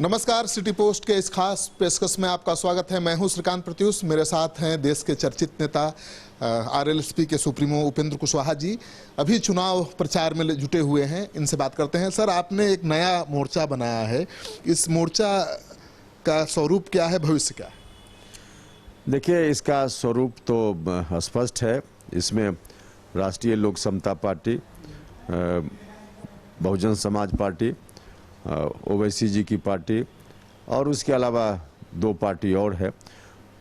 नमस्कार, city post के इस खास पेशकश में आपका स्वागत है। मैं हूं श्रीकांत प्रत्युष। मेरे साथ हैं देश के चर्चित नेता आरएलएसपी के सुप्रीमो उपेंद्र कुशवाहा जी। अभी चुनाव प्रचार में जुटे हुए हैं, इनसे बात करते हैं। सर, आपने एक नया मोर्चा बनाया है, इस मोर्चा का स्वरूप क्या है, भविष्य क्या है? देखिए, इसका स्वरूप तो स्पष्ट है। इसमें राष्ट्रीय लोक समता पार्टी, बहुजन समाज पार्टी, ओवैसी जी की पार्टी और उसके अलावा दो पार्टी और है।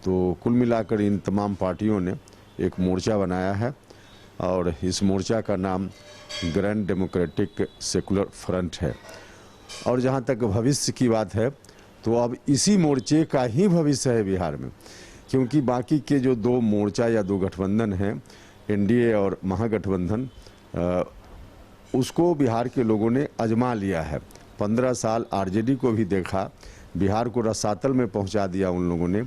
तो कुल मिलाकर इन तमाम पार्टियों ने एक मोर्चा बनाया है और इस मोर्चा का नाम ग्रैंड डेमोक्रेटिक सेकुलर फ्रंट है। और जहां तक भविष्य की बात है तो अब इसी मोर्चे का ही भविष्य है बिहार में, क्योंकि बाकी के जो दो मोर्चा या दो गठबंधन हैं, एनडीए और महागठबंधन, उसको बिहार के लोगों ने आजमा लिया है। 15 साल आरजेडी को भी देखा, बिहार को रसातल में पहुंचा दिया उन लोगों ने,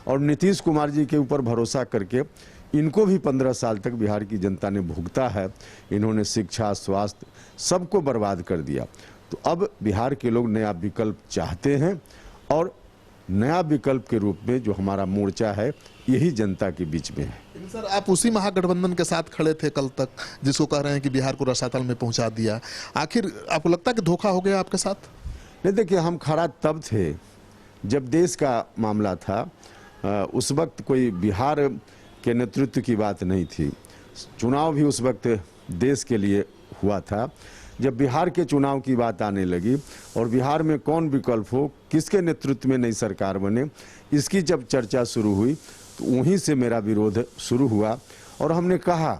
और नीतीश कुमार जी के ऊपर भरोसा करके इनको भी 15 साल तक बिहार की जनता ने भुगता है। इन्होंने शिक्षा, स्वास्थ्य सबको बर्बाद कर दिया। तो अब बिहार के लोग नया विकल्प चाहते हैं और नया विकल्प के रूप में जो हमारा मोर्चा है, यही जनता के बीच में है। सर, आप उसी महागठबंधन के साथ खड़े थे कल तक, जिसको कह रहे हैं कि बिहार को रसातल में पहुंचा दिया। आखिर आपको लगता है कि धोखा हो गया आपके साथ? नहीं, देखिए, हम खड़ा तब थे जब देश का मामला था। उस वक्त कोई बिहार के नेतृत्व की बात नहीं थी। चुनाव भी उस वक्त देश के लिए हुआ था। जब बिहार के चुनाव की बात आने लगी और बिहार में कौन विकल्प हो, किसके नेतृत्व में नई सरकार बने, इसकी जब चर्चा शुरू हुई तो वहीं से मेरा विरोध शुरू हुआ। और हमने कहा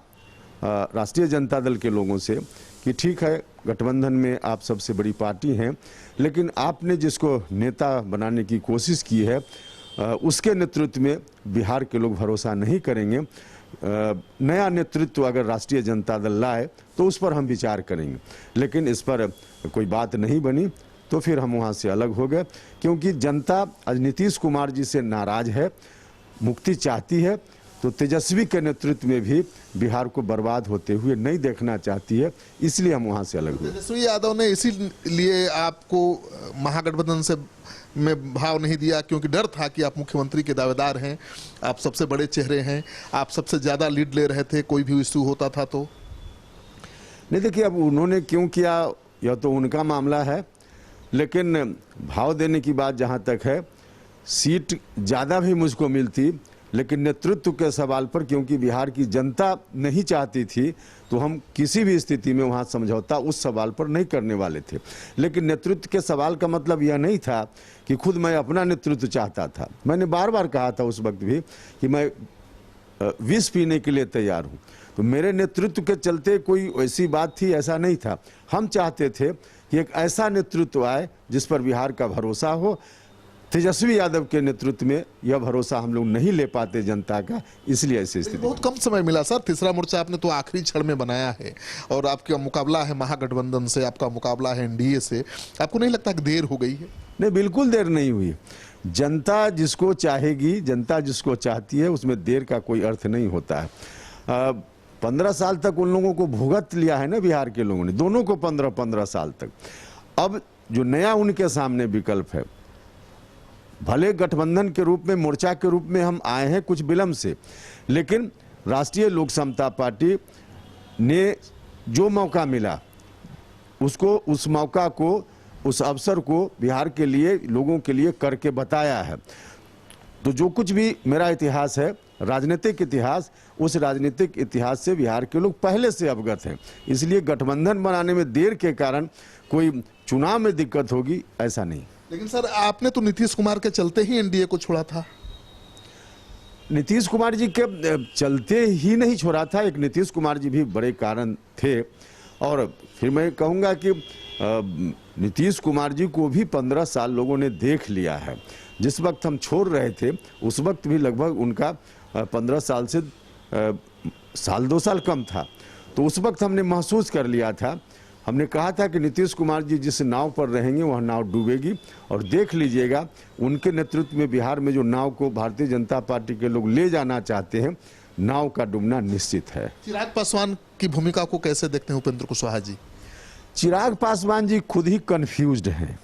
राष्ट्रीय जनता दल के लोगों से कि ठीक है, गठबंधन में आप सबसे बड़ी पार्टी हैं, लेकिन आपने जिसको नेता बनाने की कोशिश की है, उसके नेतृत्व में बिहार के लोग भरोसा नहीं करेंगे। नया नेतृत्व अगर राष्ट्रीय जनता दल लाए तो उस पर हम विचार करेंगे। लेकिन इस पर कोई बात नहीं बनी, तो फिर हम वहाँ से अलग हो गए, क्योंकि जनता आज नीतीश कुमार जी से नाराज है, मुक्ति चाहती है। तो तेजस्वी के नेतृत्व में भी बिहार को बर्बाद होते हुए नहीं देखना चाहती है, इसलिए हम वहाँ से अलग हुए। तेजस्वी यादव ने इसीलिए आपको महागठबंधन से में भाव नहीं दिया, क्योंकि डर था कि आप मुख्यमंत्री के दावेदार हैं, आप सबसे बड़े चेहरे हैं, आप सबसे ज़्यादा लीड ले रहे थे, कोई भी इशू होता था तो। नहीं, देखिए, अब उन्होंने क्यों किया यह तो उनका मामला है, लेकिन भाव देने की बात जहाँ तक है, सीट ज़्यादा भी मुझको मिलती, लेकिन नेतृत्व के सवाल पर, क्योंकि बिहार की जनता नहीं चाहती थी, तो हम किसी भी स्थिति में वहाँ समझौता उस सवाल पर नहीं करने वाले थे। लेकिन नेतृत्व के सवाल का मतलब यह नहीं था कि खुद मैं अपना नेतृत्व चाहता था। मैंने बार बार कहा था उस वक्त भी कि मैं विष पीने के लिए तैयार हूँ। तो मेरे नेतृत्व के चलते कोई ऐसी बात थी, ऐसा नहीं था। हम चाहते थे कि एक ऐसा नेतृत्व आए जिस पर बिहार का भरोसा हो। तेजस्वी यादव के नेतृत्व में यह भरोसा हम लोग नहीं ले पाते जनता का, इसलिए ऐसी स्थिति। बहुत कम समय मिला सर। तीसरा मोर्चा आपने तो आखिरी क्षण में बनाया है और आपका मुकाबला है महागठबंधन से, आपका मुकाबला है एनडीए से। आपको नहीं लगता कि देर हो गई है? नहीं, बिल्कुल देर नहीं हुई। जनता जिसको चाहेगी, जनता जिसको चाहती है, उसमें देर का कोई अर्थ नहीं होता है। 15 साल तक उन लोगों को भुगत लिया है ना बिहार के लोगों ने, दोनों को 15-15 साल तक। अब जो नया उनके सामने विकल्प है, भले गठबंधन के रूप में, मोर्चा के रूप में हम आए हैं कुछ विलंब से, लेकिन राष्ट्रीय लोक समता पार्टी ने जो मौका मिला उसको, उस मौका को, उस अवसर को बिहार के लिए, लोगों के लिए करके बताया है। तो जो कुछ भी मेरा इतिहास है, राजनीतिक इतिहास, उस राजनीतिक इतिहास से बिहार के लोग पहले से अवगत हैं। इसलिए गठबंधन बनाने में देर के कारण कोई चुनाव में दिक्कत होगी, ऐसा नहीं। लेकिन सर, आपने तो नीतीश कुमार के चलते ही एनडीए को छोड़ा था। नीतीश कुमार जी के चलते ही नहीं छोड़ा था, एक नीतीश कुमार जी भी बड़े कारण थे। और फिर मैं कहूँगा कि नीतीश कुमार जी को भी 15 साल लोगों ने देख लिया है। जिस वक्त हम छोड़ रहे थे, उस वक्त भी लगभग उनका 15 साल से साल 2 साल कम था। तो उस वक्त हमने महसूस कर लिया था, हमने कहा था कि नीतीश कुमार जी जिस नाव पर रहेंगे वह नाव डूबेगी। और देख लीजिएगा, उनके नेतृत्व में बिहार में जो नाव को भारतीय जनता पार्टी के लोग ले जाना चाहते हैं, नाव का डूबना निश्चित है। चिराग पासवान की भूमिका को कैसे देखते हैं उपेंद्र कुशवाहा जी? चिराग पासवान जी खुद ही कंफ्यूज्ड हैं।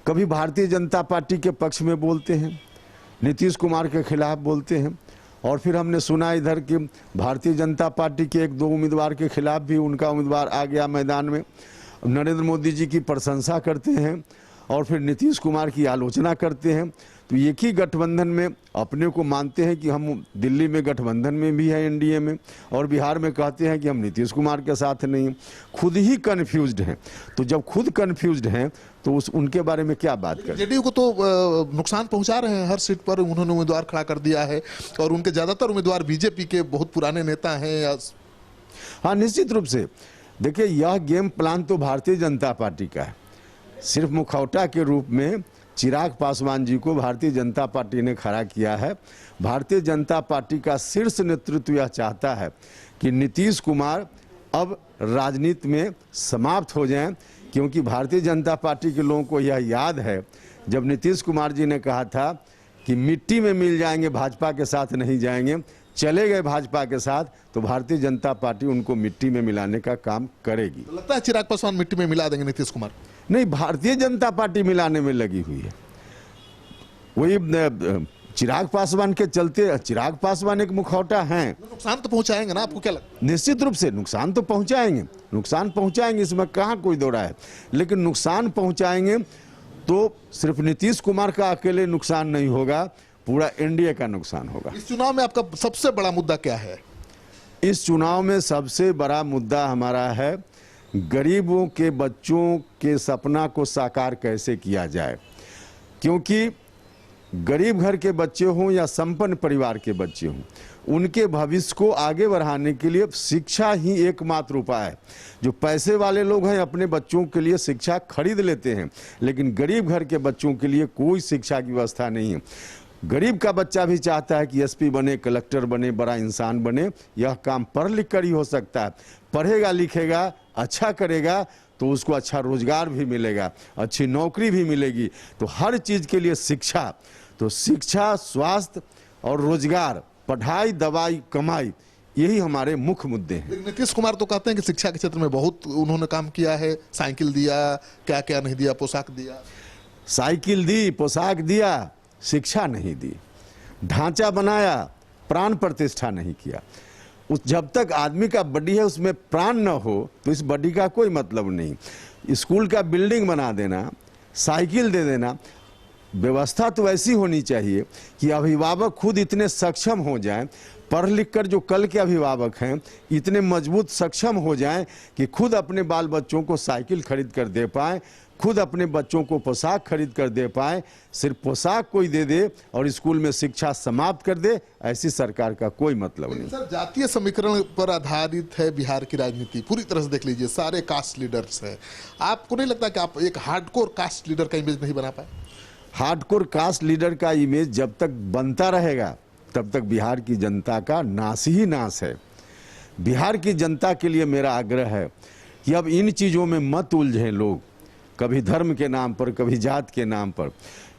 कभी भारतीय जनता पार्टी के पक्ष में बोलते हैं, नीतीश कुमार के खिलाफ बोलते हैं, और फिर हमने सुना इधर कि भारतीय जनता पार्टी के 1-2 उम्मीदवार के खिलाफ भी उनका उम्मीदवार आ गया मैदान में। नरेंद्र मोदी जी की प्रशंसा करते हैं और फिर नीतीश कुमार की आलोचना करते हैं। तो एक ही गठबंधन में अपने को मानते हैं कि हम दिल्ली में गठबंधन में भी हैं, एनडीए में, और बिहार में कहते हैं कि हम नीतीश कुमार के साथ नहीं हैं। खुद ही कन्फ्यूज्ड हैं। तो जब खुद कन्फ्यूज्ड हैं तो उनके बारे में क्या बात करें। जेडीयू को तो नुकसान पहुंचा रहे हैं, हर सीट पर उन्होंने उम्मीदवार खड़ा कर दिया है और उनके ज्यादातर उम्मीदवार बीजेपी के बहुत पुराने नेता हैं। हाँ, निश्चित रूप से देखिए, यह गेम प्लान तो भारतीय जनता पार्टी का है। सिर्फ मुखौटा के रूप में चिराग पासवान जी को भारतीय जनता पार्टी ने खड़ा किया है। भारतीय जनता पार्टी का शीर्ष नेतृत्व यह चाहता है कि नीतीश कुमार अब राजनीति में समाप्त हो जाएं, क्योंकि भारतीय जनता पार्टी के लोगों को यह याद है जब नीतीश कुमार जी ने कहा था कि मिट्टी में मिल जाएंगे, भाजपा के साथ नहीं जाएंगे, चले गए भाजपा के साथ, तो भारतीय जनता पार्टी उनको मिट्टी में मिलाने का काम करेगी। तो लगता है चिराग पासवान मिट्टी में मिला देंगे नीतीश कुमार? नहीं, भारतीय जनता पार्टी मिलाने में लगी हुई है। वही चिराग पासवान के चलते, चिराग पासवान एक मुखौटा हैं। नुकसान तो पहुंचाएंगे ना, आपको क्या लगता है? निश्चित रूप से नुकसान तो पहुंचाएंगे, नुकसान पहुंचाएंगे, इसमें कहाँ कोई दो राय है। लेकिन नुकसान पहुंचाएंगे तो सिर्फ नीतीश कुमार का अकेले नुकसान नहीं होगा, पूरा एनडीए का नुकसान होगा। इस चुनाव में आपका सबसे बड़ा मुद्दा क्या है? इस चुनाव में सबसे बड़ा मुद्दा हमारा है गरीबों के बच्चों के सपना को साकार कैसे किया जाए। क्योंकि गरीब घर के बच्चे हों या संपन्न परिवार के बच्चे हों, उनके भविष्य को आगे बढ़ाने के लिए शिक्षा ही एकमात्र उपाय है। जो पैसे वाले लोग हैं अपने बच्चों के लिए शिक्षा खरीद लेते हैं, लेकिन गरीब घर के बच्चों के लिए कोई शिक्षा की व्यवस्था नहीं है। गरीब का बच्चा भी चाहता है कि एसपी बने, कलेक्टर बने, बड़ा इंसान बने। यह काम पढ़ लिख कर ही हो सकता है। पढ़ेगा लिखेगा, अच्छा करेगा तो उसको अच्छा रोजगार भी मिलेगा, अच्छी नौकरी भी मिलेगी। तो हर चीज के लिए शिक्षा, तो शिक्षा, स्वास्थ्य और रोजगार, पढ़ाई, दवाई, कमाई, यही हमारे मुख्य मुद्दे हैं। लेकिन नीतीश कुमार तो कहते हैं कि शिक्षा के क्षेत्र में बहुत उन्होंने काम किया है, साइकिल दिया, क्या क्या नहीं दिया, पोशाक दिया। साइकिल दी, पोशाक दिया, शिक्षा नहीं दी, ढांचा बनाया, प्राण प्रतिष्ठा नहीं किया। जब तक आदमी का बॉडी है उसमें प्राण न हो तो इस बॉडी का कोई मतलब नहीं। स्कूल का बिल्डिंग बना देना, साइकिल दे देना, व्यवस्था तो ऐसी होनी चाहिए कि अभिभावक खुद इतने सक्षम हो जाएं, पढ़ लिख कर जो कल के अभिभावक हैं इतने मजबूत सक्षम हो जाएं कि खुद अपने बाल बच्चों को साइकिल खरीद कर दे पाएं, खुद अपने बच्चों को पोशाक खरीद कर दे पाएं। सिर्फ पोशाक कोई दे दे और स्कूल में शिक्षा समाप्त कर दे, ऐसी सरकार का कोई मतलब नहीं। सर, जातीय समीकरण पर आधारित है बिहार की राजनीति, पूरी तरह से देख लीजिए, सारे कास्ट लीडर्स हैं। आपको नहीं लगता कि आप एक हार्डकोर कास्ट लीडर का इमेज नहीं बना पाए? हार्डकोर कास्ट लीडर का इमेज जब तक बनता रहेगा तब तक बिहार की जनता का नाश ही नाश है। बिहार की जनता के लिए मेरा आग्रह है कि अब इन चीज़ों में मत उलझें लोग, कभी धर्म के नाम पर, कभी जात के नाम पर।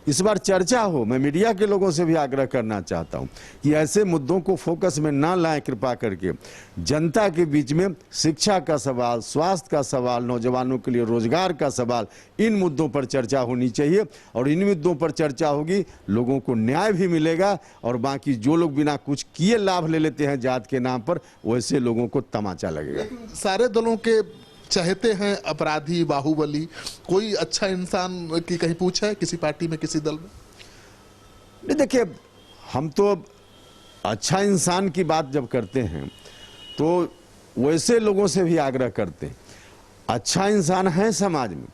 इस बार चर्चा हो। मैं मीडिया के लोगों से भी आग्रह करना चाहता हूं कि ऐसे मुद्दों को फोकस में ना लाएं, कृपा करके। जनता के बीच में शिक्षा का सवाल, स्वास्थ्य का सवाल, नौजवानों के लिए रोजगार का सवाल, इन मुद्दों पर चर्चा होनी चाहिए। और इन मुद्दों पर चर्चा होगी, लोगों को न्याय भी मिलेगा। और बाकी जो लोग बिना कुछ किए लाभ ले लेते हैं जात के नाम पर, वैसे लोगों को तमाचा लगेगा। सारे दलों के चाहते हैं अपराधी, बाहुबली, कोई अच्छा इंसान की कहीं पूछा है किसी पार्टी में, किसी दल में? नहीं, देखिए, हम तो अच्छा इंसान की बात जब करते हैं तो वैसे लोगों से भी आग्रह करते हैं। अच्छा इंसान है समाज में,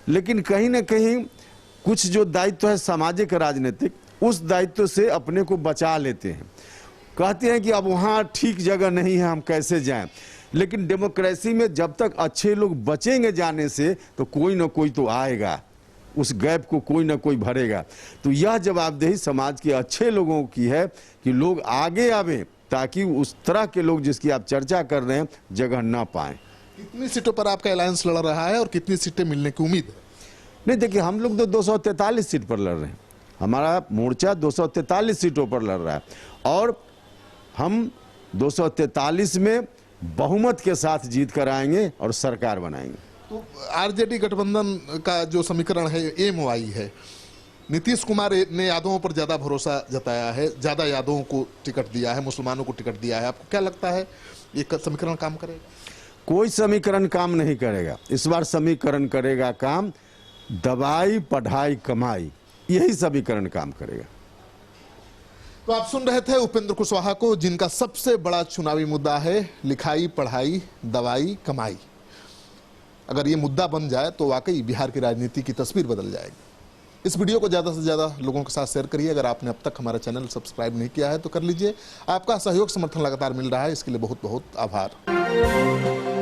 लेकिन कहीं ना कहीं कुछ जो दायित्व है सामाजिक राजनीतिक, उस दायित्व से अपने को बचा लेते हैं। कहते हैं कि अब वहाँ ठीक जगह नहीं है, हम कैसे जाएं। लेकिन डेमोक्रेसी में जब तक अच्छे लोग बचेंगे जाने से तो कोई ना कोई तो आएगा, उस गैप को कोई ना कोई भरेगा। तो यह जवाबदेही समाज के अच्छे लोगों की है कि लोग आगे आवे, ताकि उस तरह के लोग जिसकी आप चर्चा कर रहे हैं जगह ना पाएं। कितनी सीटों पर आपका अलायंस लड़ रहा है और कितनी सीटें मिलने की उम्मीद है? नहीं, देखिए, हम लोग तो 243 सीट पर लड़ रहे हैं। हमारा मोर्चा 243 सीटों पर लड़ रहा है और हम 243 में बहुमत के साथ जीत कर आएंगे और सरकार बनाएंगे। तो आरजेडी गठबंधन का जो समीकरण है एमवाई है, नीतीश कुमार ने यादवों पर ज्यादा भरोसा जताया है, ज्यादा यादवों को टिकट दिया है, मुसलमानों को टिकट दिया है। आपको क्या लगता है ये समीकरण काम करेगा? कोई समीकरण काम नहीं करेगा। इस बार समीकरण करेगा काम दवाई पढ़ाई कमाई, यही समीकरण काम करेगा। तो आप सुन रहे थे उपेंद्र कुशवाहा को, जिनका सबसे बड़ा चुनावी मुद्दा है लिखाई पढ़ाई दवाई कमाई। अगर ये मुद्दा बन जाए तो वाकई बिहार की राजनीति की तस्वीर बदल जाएगी। इस वीडियो को ज़्यादा से ज़्यादा लोगों के साथ शेयर करिए। अगर आपने अब तक हमारा चैनल सब्सक्राइब नहीं किया है तो कर लीजिए। आपका सहयोग समर्थन लगातार मिल रहा है, इसके लिए बहुत बहुत आभार।